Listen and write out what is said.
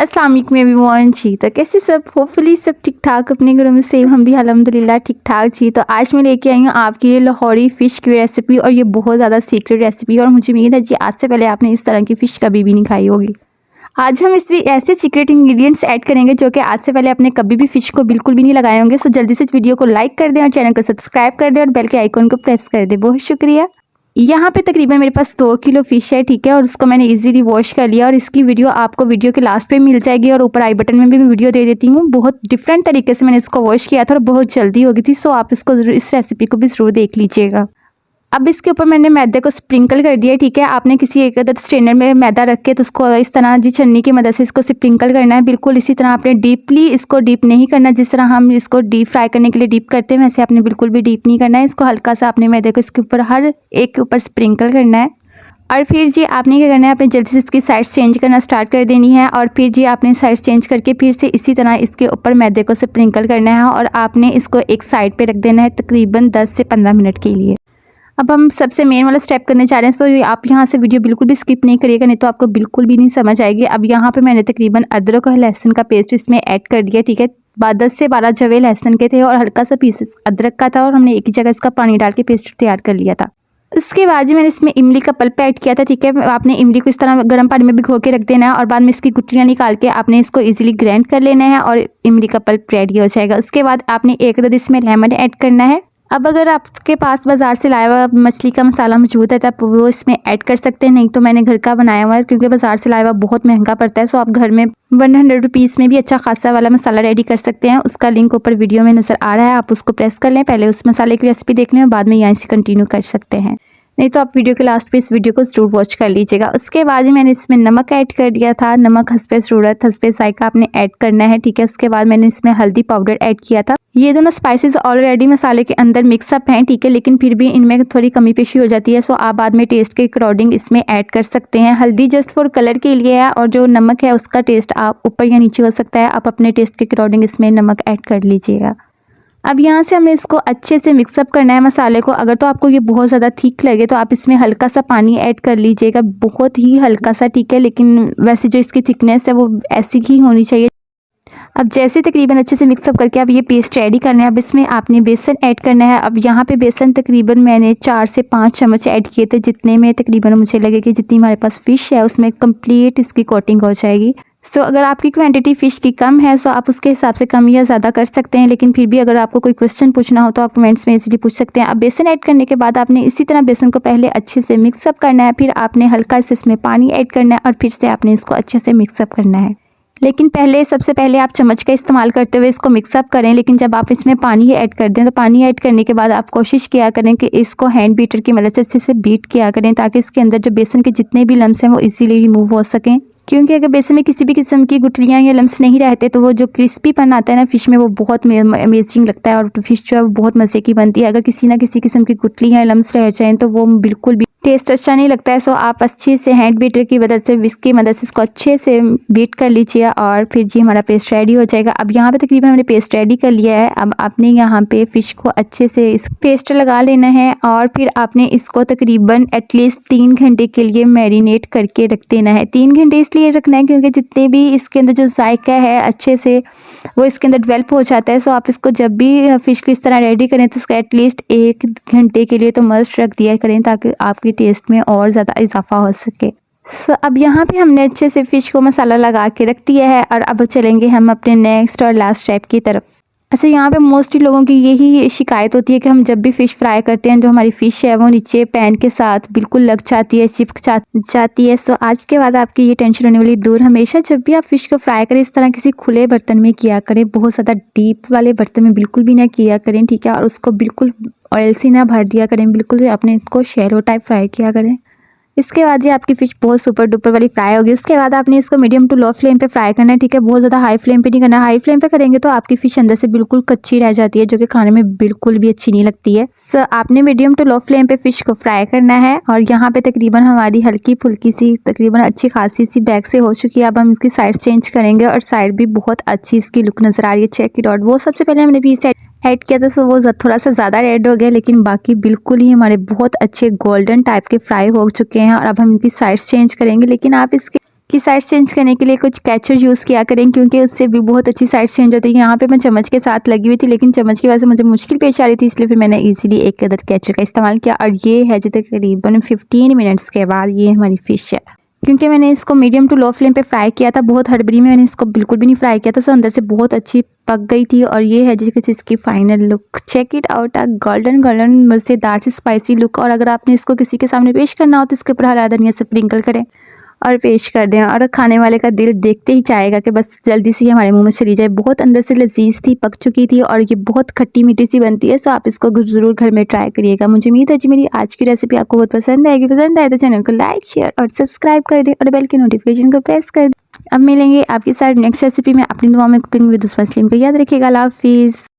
अस्सलाम वालेकुम एवरीवन जी। तो कैसे सब, होपफुली सब ठीक ठाक अपने घरों में सेम, हम भी अल्हम्दुलिल्लाह ठीक ठाक जी। तो आज मैं लेके आई हूँ आपके लिए लाहौरी फ़िश की रेसिपी, और ये बहुत ज़्यादा सीक्रेट रेसिपी है और मुझे उम्मीद है जी आज से पहले आपने इस तरह की फ़िश कभी भी नहीं खाई होगी। आज हम इसमें ऐसे सीक्रेट इंग्रेडिएंट्स ऐड करेंगे जो कि आज से पहले आपने कभी भी फ़िश को बिल्कुल भी नहीं लगाए होंगे। सो जल्दी से इस वीडियो को लाइक कर दें और चैनल को सब्सक्राइब कर दें और बेल के आइकन को प्रेस कर दें। बहुत शुक्रिया। यहाँ पे तकरीबन मेरे पास 2 किलो फ़िश है, ठीक है, और उसको मैंने इजीली वॉश कर लिया और इसकी वीडियो आपको वीडियो के लास्ट पे मिल जाएगी और ऊपर आई बटन में भी मैं वीडियो दे देती हूँ। बहुत डिफरेंट तरीके से मैंने इसको वॉश किया था और बहुत जल्दी हो गई थी। सो आप इसको इस रेसिपी को भी ज़रूर देख लीजिएगा। अब इसके ऊपर मैंने मैदे को स्प्रिंकल कर दिया, ठीक है। आपने किसी एक अदद स्ट्रेनर में मैदा रख के तो उसको इस तरह जी छन्नी की मदद से इसको स्प्रिंकल करना है। बिल्कुल इसी तरह आपने डीपली इसको डीप नहीं करना, जिस तरह हम इसको डीप फ्राई करने के लिए डीप करते हैं वैसे आपने बिल्कुल भी डीप नहीं करना है। इसको हल्का सा अपने मैदे को इसके ऊपर हर एक के ऊपर स्प्रिंकल करना है। और फिर जी आपने क्या करना है, आपने जल्दी से इसकी साइड्स चेंज करना स्टार्ट कर देनी है। और फिर जी आपने साइड्स चेंज करके फिर से इसी तरह इसके ऊपर मैदे को स्प्रिंकल करना है और आपने इसको एक साइड पे रख देना है तकरीबन 10 से 15 मिनट के लिए। अब हम सबसे मेन वाला स्टेप करने जा रहे हैं। सो आप यहाँ से वीडियो बिल्कुल भी स्किप नहीं करिएगा, नहीं तो आपको बिल्कुल भी नहीं समझ आएगी। अब यहाँ पे मैंने तकरीबन अदरक और लहसुन का पेस्ट इसमें ऐड कर दिया, ठीक है। 10 से 12 जवे लहसुन के थे और हल्का सा पीस अदरक का था और हमने एक ही जगह इसका पानी डाल के पेस्ट तैयार कर लिया था। उसके बाद जी मैंने इसमें इमली का पल्प ऐड किया था, ठीक है। आपने इमली को इस तरह गर्म पानी में भिगो के रख देना है और बाद में इसकी गुठलियाँ निकाल के आपने इसको इजीली ग्राइंड कर लेना है और इमली का पल्प रेडी हो जाएगा। उसके बाद आपने एक अदद इसमें लेमन ऐड करना है। अब अगर आपके पास बाज़ार से लाया हुआ मछली का मसाला मौजूद है तो आप वो इसमें ऐड कर सकते हैं, नहीं तो मैंने घर का बनाया हुआ है क्योंकि बाज़ार से लाया हुआ बहुत महंगा पड़ता है। सो आप घर में 100 रुपीज़ में भी अच्छा खासा वाला मसाला रेडी कर सकते हैं। उसका लिंक ऊपर वीडियो में नज़र आ रहा है, आप उसको प्रेस कर लें। पहले उस मसाले की रेसिपी देख लें और बाद में यहाँ से कंटिन्यू कर सकते हैं, नहीं तो आप वीडियो के लास्ट पे इस वीडियो को ज़रूर वॉच कर लीजिएगा। उसके बाद मैंने इसमें नमक ऐड कर दिया था। नमक हस्बे ज़रूरत हस्बे जायका आपने ऐड करना है, ठीक है। उसके बाद मैंने इसमें हल्दी पाउडर ऐड किया था। ये दोनों स्पाइसेस ऑलरेडी मसाले के अंदर मिक्सअप हैं, ठीक है, लेकिन फिर भी इनमें थोड़ी कमी पेशी हो जाती है। सो आप बाद में टेस्ट के अकॉर्डिंग इसमें ऐड कर सकते हैं। हल्दी जस्ट फॉर कलर के लिए है और जो नमक है उसका टेस्ट आप ऊपर या नीचे हो सकता है, आप अपने टेस्ट के अकॉर्डिंग इसमें नमक ऐड कर लीजिएगा। अब यहाँ से हमने इसको अच्छे से मिक्सअप करना है मसाले को। अगर तो आपको ये बहुत ज़्यादा थिक लगे तो आप इसमें हल्का सा पानी ऐड कर लीजिएगा, बहुत ही हल्का सा, ठीक है, लेकिन वैसे जो इसकी थिकनेस है वो ऐसी ही होनी चाहिए। अब जैसे तकरीबन अच्छे से मिक्सअप करके अब ये पेस्ट रेडी करना है। अब इसमें आपने बेसन ऐड करना है। अब यहाँ पे बेसन तकरीबन मैंने 4 से 5 चम्मच ऐड किए थे, जितने में तकरीबन मुझे लगे कि जितनी हमारे पास फ़िश है उसमें कंप्लीट इसकी कोटिंग हो जाएगी। सो अगर आपकी क्वांटिटी फ़िश की कम है सो आप उसके हिसाब से कम या ज़्यादा कर सकते हैं, लेकिन फिर भी अगर आपको कोई क्वेश्चन पूछना हो तो आप कमेंट्स में इजीली पूछ सकते हैं। अब बेसन ऐड करने के बाद आपने इसी तरह बेसन को पहले अच्छे से मिक्सअप करना है, फिर आपने हल्का से इसमें पानी ऐड करना है और फिर से आपने इसको अच्छे से मिक्सअप करना है। लेकिन सबसे पहले आप चम्मच का इस्तेमाल करते हुए इसको मिक्सअप करें, लेकिन जब आप इसमें पानी ऐड कर दें तो पानी ऐड करने के बाद आप कोशिश किया करें कि इसको हैंड बीटर की मदद से अच्छे से बीट किया करें ताकि इसके अंदर जो बेसन के जितने भी लम्स हैं वो इजीली रिमूव हो सकें। क्योंकि अगर बेसन में किसी भी किस्म की गुठलियाँ या लम्स नहीं रहते तो वो जो क्रिस्पीपन आता है ना फ़िश में वो बहुत अमेजिंग लगता है और फ़िश जो है वो बहुत मज़े की बनती है। अगर किसी ना किसी किस्म की गुठलियाँ या लम्स रह जाएँ तो वो बिल्कुल भी टेस्ट अच्छा नहीं लगता है। सो आप अच्छे से हैंड बीटर की मदद से, विस्क की मदद से इसको अच्छे से बीट कर लीजिए और फिर जी हमारा पेस्ट रेडी हो जाएगा। अब यहाँ पे तकरीबन हमने पेस्ट रेडी कर लिया है। अब आपने यहाँ पे फ़िश को अच्छे से इस पेस्ट लगा लेना है और फिर आपने इसको तकरीबन एटलीस्ट 3 घंटे के लिए मैरिनेट करके रख देना है। 3 घंटे इसलिए रखना है क्योंकि जितने भी इसके अंदर जो जायका है अच्छे से वो इसके अंदर डेवलप हो जाता है। सो आप इसको जब भी फ़िश को इस तरह रेडी करें तो उसका एटलीस्ट 1 घंटे के लिए तो मस्ट रख दिया करें ताकि आपकी टेस्ट में और ज़्यादा इजाफा हो सके। सो अब यहाँ पे हमने अच्छे से फ़िश को मसाला लगा के रख दिया है और अब चलेंगे हम अपने नेक्स्ट और लास्ट स्टेप की तरफ। अच्छा, यहाँ पे मोस्टली लोगों की यही शिकायत होती है कि हम जब भी फ़िश फ्राई करते हैं जो हमारी फ़िश है वो नीचे पैन के साथ बिल्कुल लग जाती है, चिपक जाती है। सो आज के बाद आपकी ये टेंशन होने वाली दूर। हमेशा जब भी आप फ़िश को फ्राई करें इस तरह किसी खुले बर्तन में किया करें, बहुत ज़्यादा डीप वाले बर्तन में बिल्कुल भी ना किया करें, ठीक है। और उसको बिल्कुल ऑयल से ना भर दिया करें, बिल्कुल अपने इसको शैलो टाइप फ्राई किया करें। इसके बाद ये आपकी फ़िश बहुत सुपर डुपर वाली फ्राई होगी। उसके बाद आपने इसको मीडियम टू लो फ्लेम पे फ्राई करना है, ठीक है। बहुत ज़्यादा हाई फ्लेम पे नहीं करना। हाई फ्लेम पे करेंगे तो आपकी फ़िश अंदर से बिल्कुल कच्ची रह जाती है जो कि खाने में बिल्कुल भी अच्छी नहीं लगती है। सो आपने मीडियम टू लो फ्लेम पे फ़िश को फ्राई करना है और यहाँ पे तकरीबन हमारी हल्की फुल्की सी तकरीबन अच्छी खासी सी बैक से हो चुकी है। अब हम इसकी साइड चेंज करेंगे और साइड भी बहुत अच्छी इसकी लुक नज़र आ रही है। Check it out. वो सबसे पहले हमने भी साइड ऐड किया था सो वो थोड़ा सा ज़्यादा रेड हो गया, लेकिन बाकी बिल्कुल ही हमारे बहुत अच्छे गोल्डन टाइप के फ्राई हो चुके हैं। और अब हम इनकी साइड्स चेंज करेंगे, लेकिन आप इसके कि साइड चेंज करने के लिए कुछ कैचर यूज़ किया करें, क्योंकि उससे भी बहुत अच्छी साइड चेंज होती है। यहाँ पे मैं चम्मच के साथ लगी हुई थी, लेकिन चम्मच की वजह से मुझे मुश्किल पेश आ रही थी, इसलिए फिर मैंने इजीली एक अदद कैचर का इस्तेमाल किया। और ये है जो तकरीबन 15 मिनट्स के बाद ये हमारी फ़िश है। क्योंकि मैंने इसको मीडियम टू लो फ्लेम पे फ्राई किया था, बहुत हड़बड़ी में मैंने इसको बिल्कुल भी नहीं फ्राई किया था, सो अंदर से बहुत अच्छी पक गई थी। और ये है जी किसी इसकी final look, check it out, a golden golden मज़ेदार सी स्पाइसी लुक। और अगर आपने इसको किसी के सामने पेश करना हो तो इसके ऊपर हरा धनिया स्प्रिंकल करें और पेश कर दें, और खाने वाले का दिल देखते ही चाहेगा कि बस जल्दी से हमारे मुंह में चली जाए। बहुत अंदर से लजीज थी, पक चुकी थी, और ये बहुत खट्टी मीठी सी बनती है। सो आप इसको ज़रूर घर में ट्राई करिएगा। मुझे उम्मीद है जी मेरी आज की रेसिपी आपको बहुत पसंद आएगी। पसंद आए तो चैनल को लाइक, शेयर और सब्सक्राइब कर दें, और बेल की नोटिफिकेशन को प्रेस कर दें। अब मिलेंगे आपके साथ नेक्स्ट रेसिपी में। अपनी दुआ में कुकिंग विद उस्मा सलीम को याद रखिएगा। अल्लाह हाफिज़।